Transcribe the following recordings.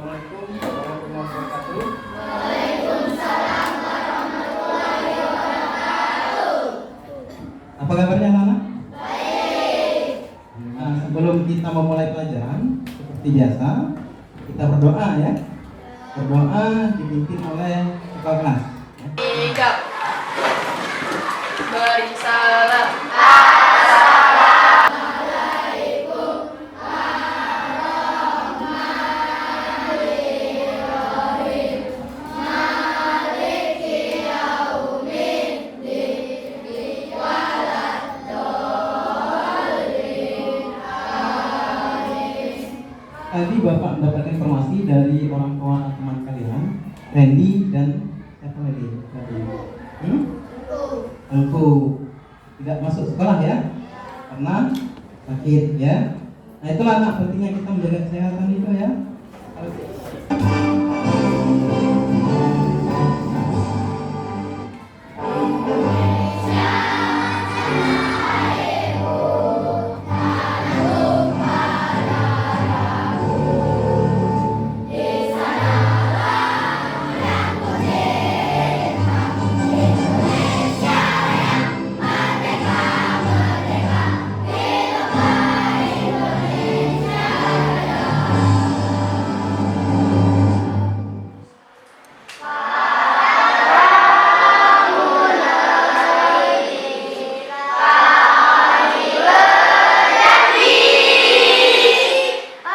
Assalamualaikum warahmatullahi wabarakatuh. Waalaikumsalam warahmatullahi wabarakatuh. Apa kabarnya anak-anak? Baik. Sebelum kita memulai pelajaran, seperti biasa, kita berdoa ya. Berdoa dipimpin oleh kepala kelas. Tiga. Beri salam. Tadi Bapak mendapatkan informasi dari orang tua teman kalian, Randy dan siapa lagi? Engku tidak masuk sekolah ya, karena sakit ya. Nah itulah anak pentingnya kita menjaga kesehatan itu ya.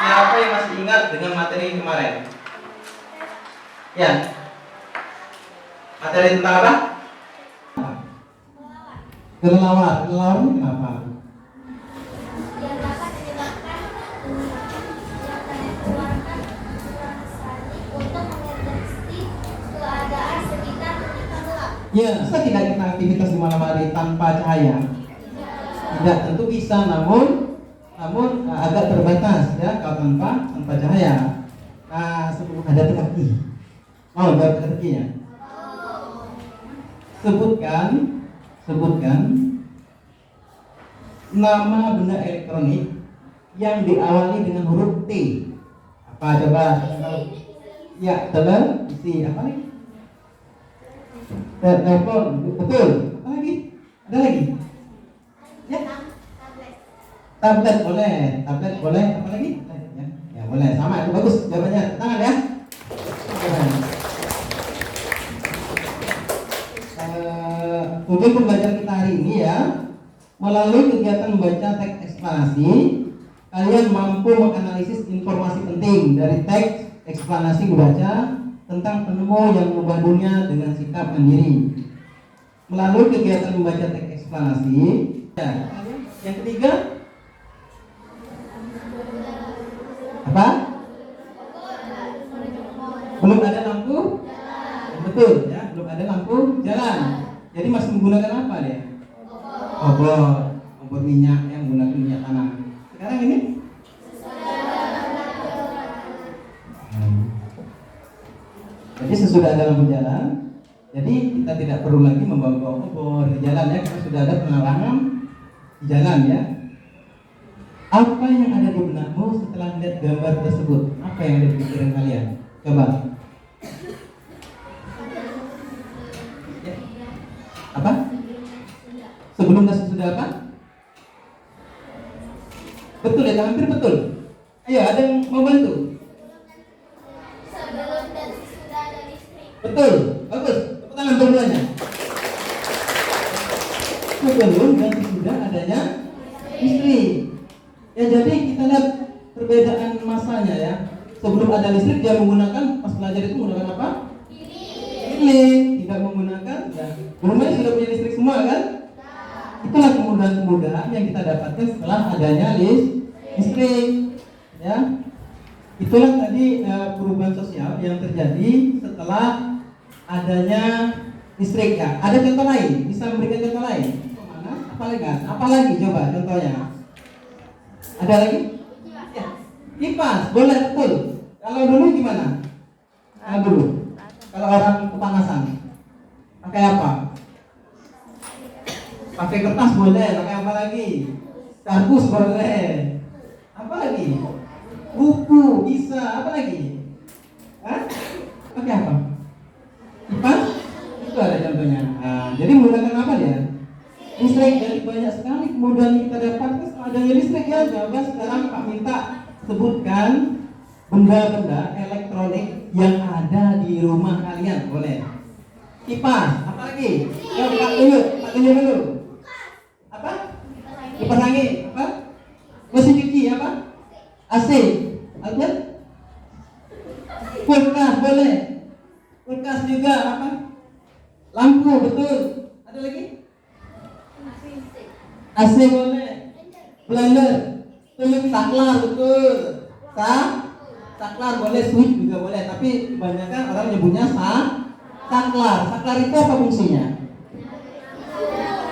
Siapa yang masih ingat dengan materi kemarin? Ya. Materi tentang apa? Kelelawar. Kelelawar itu kenapa? Yang dapat menyebabkan yang dikeluarkan ultrasonic untuk mendeteksi keadaan sekitar ketika gelap. Ya, bisa tidak kita aktivitas di malam hari tanpa cahaya? Tidak, tentu bisa, namun agak terbatas ya kalau tanpa cahaya. Nah, sebelum ada teka-teki. Mau jawab teka-tekinya? Sebutkan nama benda elektronik yang diawali dengan huruf T. Apa coba? Ya, televisi. Apa lagi? Telepon. Betul. Apa lagi? Ada lagi? Ya. Tablet boleh, apa lagi? Ya boleh, sama itu bagus jawabannya. Tangan ya. Tujuan pembelajaran kita hari ini ya, melalui kegiatan membaca teks eksplanasi, kalian mampu menganalisis informasi penting dari teks eksplanasi dibaca tentang penemu yang mengubah dunia dengan sikap mandiri. Melalui kegiatan membaca teks eksplanasi, ya. Yang ketiga apa? Belum ada lampu jalan. Betul ya, belum ada lampu jalan. Jadi masih menggunakan apa dia? Obor minyak yang menggunakan minyak tanah. Sekarang ini? Jadi sesudah ada lampu jalan, jadi kita tidak perlu lagi membawa obor di jalan ya, karena sudah ada penerangan di jalan ya. Apa yang ada di benakmu setelah melihat gambar tersebut? Apa yang ada di pikiran kalian? Coba. Ya. Apa? Sebelum dan sesudah apa? Betul ya, hampir betul. Ayo, ada yang mau bantu? Sebelum dan sesudah ada listrik. Betul, bagus. Tepuk tangan semuanya. Sebelum dan sesudah adanya listrik. Ya jadi kita lihat perbedaan masanya ya. Sebelum ada listrik dia menggunakan, pas belajar itu menggunakan apa? Lilin. Tidak menggunakan ya. Rumahnya sudah punya listrik semua kan? Itulah kemudahan-kemudahan yang kita dapatkan setelah adanya listrik ya. Itulah tadi perubahan sosial yang terjadi setelah adanya listrik ya. Ada contoh lain? Bisa memberikan contoh lain? Mana? Apalagi coba contohnya. Ada lagi? Ya. Kipas, boleh betul. Kalau dulu gimana? Kalau orang kepanasan, pakai apa? Pakai kertas boleh, pakai apa lagi? Kardus boleh. Apa lagi? Buku bisa, apa lagi? Hah? Pakai apa? Kipas? Itu ada contohnya. Nah, jadi menggunakan apa dia? Listrik. Jadi banyak sekali kemudahan yang kita dapatkan setelah adanya listrik ya. Coba sekarang Pak minta sebutkan benda-benda elektronik yang ada di rumah kalian. Boleh? Kipas. Apa lagi? Ya, Pak tunjuk dulu. Apa? Kipas angin. Apa? Mesin cuci apa? AC. Apa? Kulkas boleh. Kulkas juga apa? Lampu betul. Ada lagi? AC boleh. Blender. Saklar betul. Saklar boleh, switch juga boleh. Tapi kebanyakan orang nyebutnya saklar. Saklar itu apa fungsinya?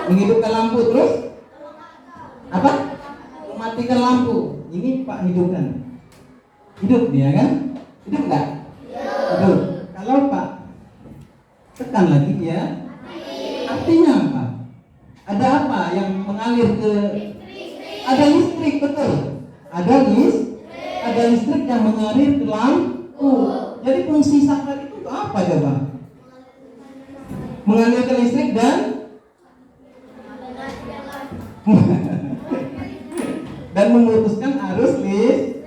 Menghidupkan lampu terus? Apa? Mematikan lampu. Ini Pak hidupkan. Hidup dia kan? Hidup enggak? Hidup. Kalau Pak tekan lagi dia, artinya apa? Ada apa yang mengalir ke? Ada listrik betul. Ada listrik yang mengalir ke lampu. Jadi fungsi saklar itu apa coba? Mengalirkan listrik dan dan memutuskan arus listrik,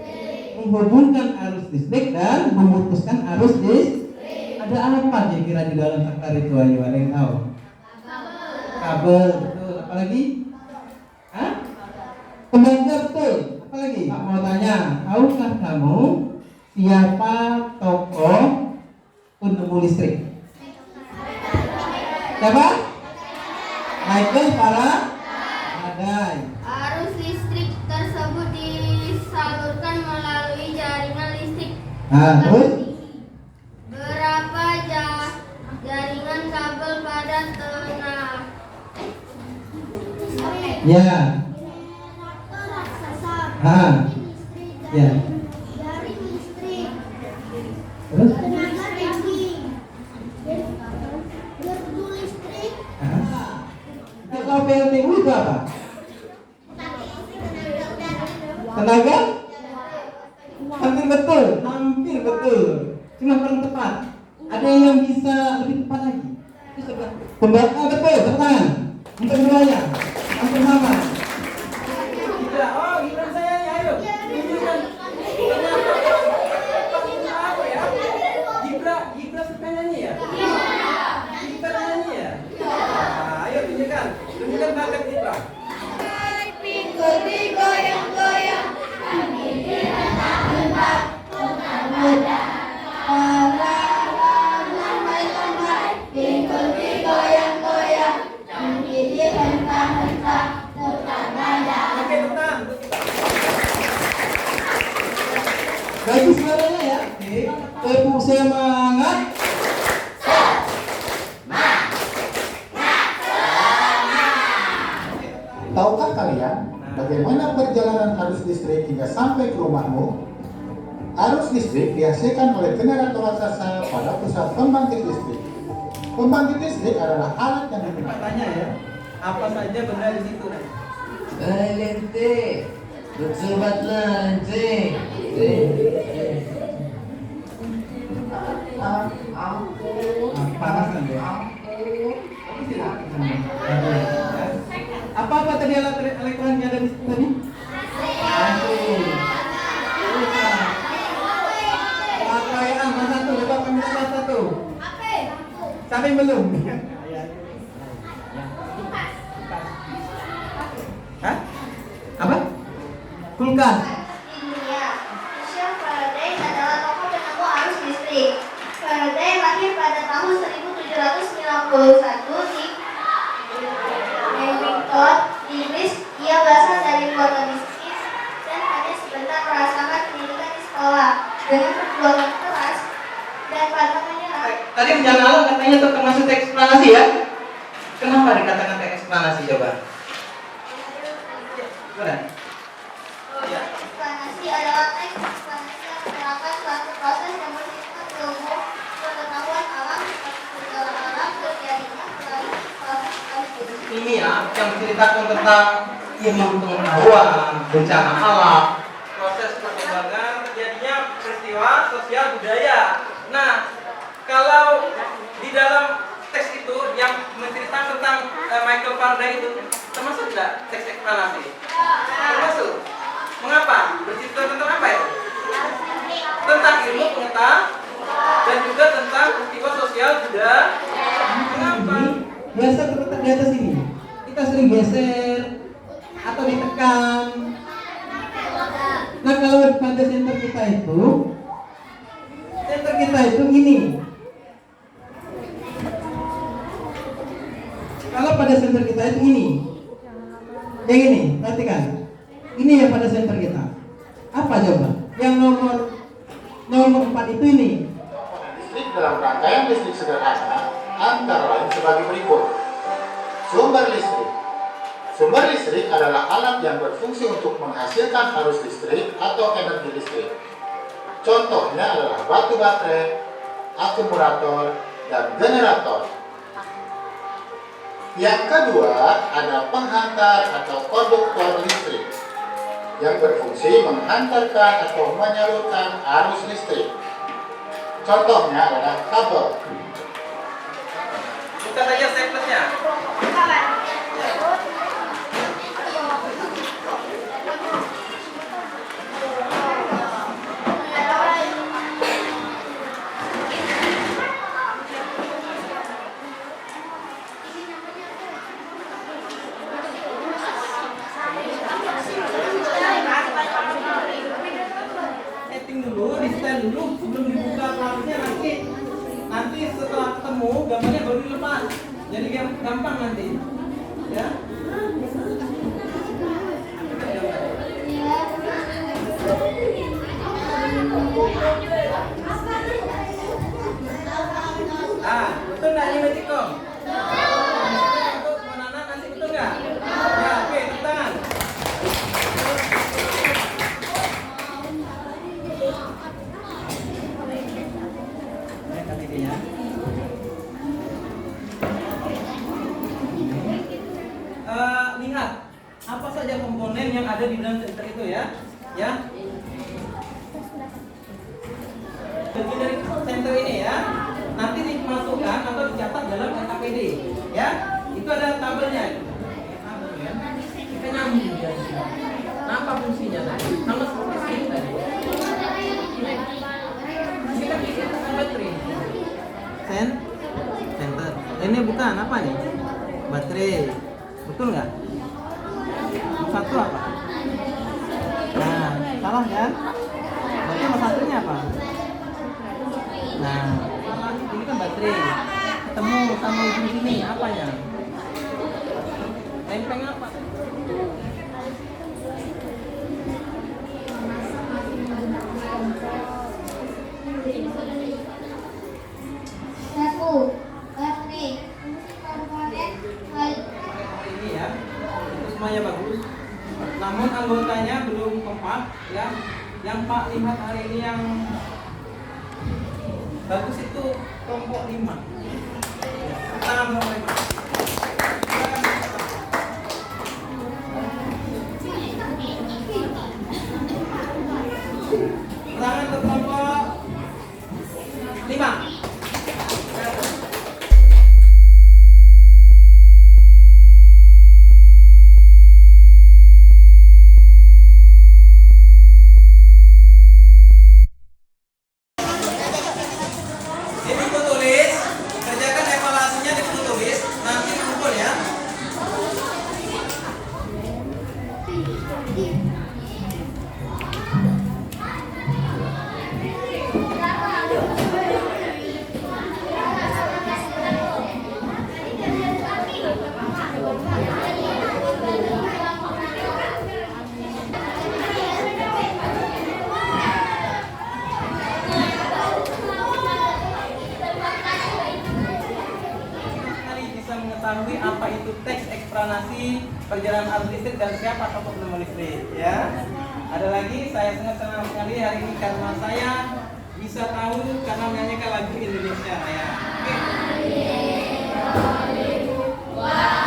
menghubungkan arus listrik dan memutuskan arus listrik. Ada apa kira-kira di dalam saklar itu? Ayo, ada yang tahu? Kabel betul. Apalagi? Hah? Tembaga betul. Apalagi? Pak mau tanya, tahukah kamu siapa tokoh penemu listrik? Siapa? Michael Faraday. Arus listrik tersebut disalurkan melalui jaringan listrik. Nah, terus? Berapa jaringan kabel pada tengah? Ya. Ya. Jaring listrik. Terus? Tenaga listrik. Gardu listrik. Kalau PLTU itu apa? Tenaga? Hampir betul. Cuma kurang tepat. Ada yang bisa lebih tepat lagi? Tembaga betul, tepuk tangan. Untuk semuanya. Hampir sama. Tidak. Oh, giliran saya nih, ayo. Tunjukkan. Apa ya? Gibra suka nyanyi ya? Gibra nyanyi ya? Nah, ayo tunjukkan bakat Gibra. Pikul digoyang-goyang, kami dihentak-hentak, muda-muda. Lambai-lambai, pikul digoyang-goyang, kami dihentak-hentak, muda-muda. Oke, tenang. Bagus suaranya ya. Oke. Tepuk semangat. Tahukah kalian bagaimana perjalanan arus listrik hingga sampai ke rumahmu? Arus listrik dihasilkan oleh generator raksasa pada pusat pembangkit listrik. Pembangkit listrik adalah alat yang Kita digunakan. tanya ya, apa saja benda di situ? Lente, bersobatlah lente. Panas kan ya? Apa tadi alat elektronik yang ada di situ tadi? Pakaian mana satu? Coba kami lihat satu. Sampai belum? Hah? Apa? Kulkas. Dunia. Michel Faraday adalah tokoh penemu arus listrik. Faraday lahir pada tahun 1791 di Newington, Inggris. Ia berasal dari keluarga miskin dan hanya sebentar merasakan pendidikan di sekolah. Dengan perjuangan keras dan pantang menyerah, Tadi bencana alam katanya termasuk teks eksplanasi ya? Kenapa dikatakan teks eksplanasi coba? Gimana? eksplanasi adalah teks eksplanasi yang menerangkan suatu proses yang bersifat ilmu pengetahuan alam seperti gejala alam terjadinya melalui proses sekaligus. Ilmiah yang menceritakan tentang ilmu pengetahuan, bencana alam, proses perkembangan terjadinya peristiwa sosial budaya. Nah, kalau di dalam teks itu yang menceritakan tentang Michael Faraday itu termasuk tidak teks eksplanasi? Termasuk. Mengapa? Bercerita tentang apa itu? Tentang ilmu pengetahuan dan juga tentang peristiwa sosial budaya. Mengapa? Biasa terletak di atas ini. Kita sering geser atau ditekan. Nah, kalau pada center kita itu ini. Kalau pada center kita itu ini. Yang ini, perhatikan. Ini yang pada center kita. Apa coba? Yang nomor 4 itu ini. Listrik dalam rangkaian listrik sederhana antara lain sebagai berikut. Sumber listrik. Sumber listrik adalah alat yang berfungsi untuk menghasilkan arus listrik atau energi listrik. Contohnya adalah batu baterai, akumulator, dan generator. Yang kedua, ada penghantar atau konduktor listrik yang berfungsi menghantarkan atau menyalurkan arus listrik. Contohnya adalah kabel. Buka saja staplernya. Setting dulu, di stand dulu sebelum dibuka pelatnya nanti setelah ketemu gambarnya baru dilepas. Jadi gampang nanti. Ya. Betul nggak ini Magicom? Untuk menanam nanti betul nggak? Ya, oke, tepuk tangan. Lihat apa saja komponen yang ada di dalam center itu ya. Bagi dari center ini ya, nanti dimasukkan atau dicatat dalam NKPD ya. Itu ada tabelnya. Kita nyambung ya. Nah, apa fungsinya tadi? Sama seperti sini tadi. Kita bikin baterai. Center. Ini bukan apa nih? Baterai. Betul nggak? Satu apa? Nah, salah kan? Berarti nomor satunya apa? Nah, ini kan baterai. Ketemu sama ujung sini, apanya? Lempeng apa? Satu, baterai. Komponen Ini ya, itu semuanya bagus. Namun anggotanya belum kompak ya. Yang Pak lihat hari ini yang bagus itu kelompok 5. Tangan kelompok 5. Tangan ke kelompok 5. Mengetahui apa itu teks eksplanasi perjalanan arus listrik dan siapa tokoh penemu listrik ya. Ada lagi, saya sangat senang sekali hari ini karena saya bisa tahu karena menyanyikan lagu Indonesia ya. Oke.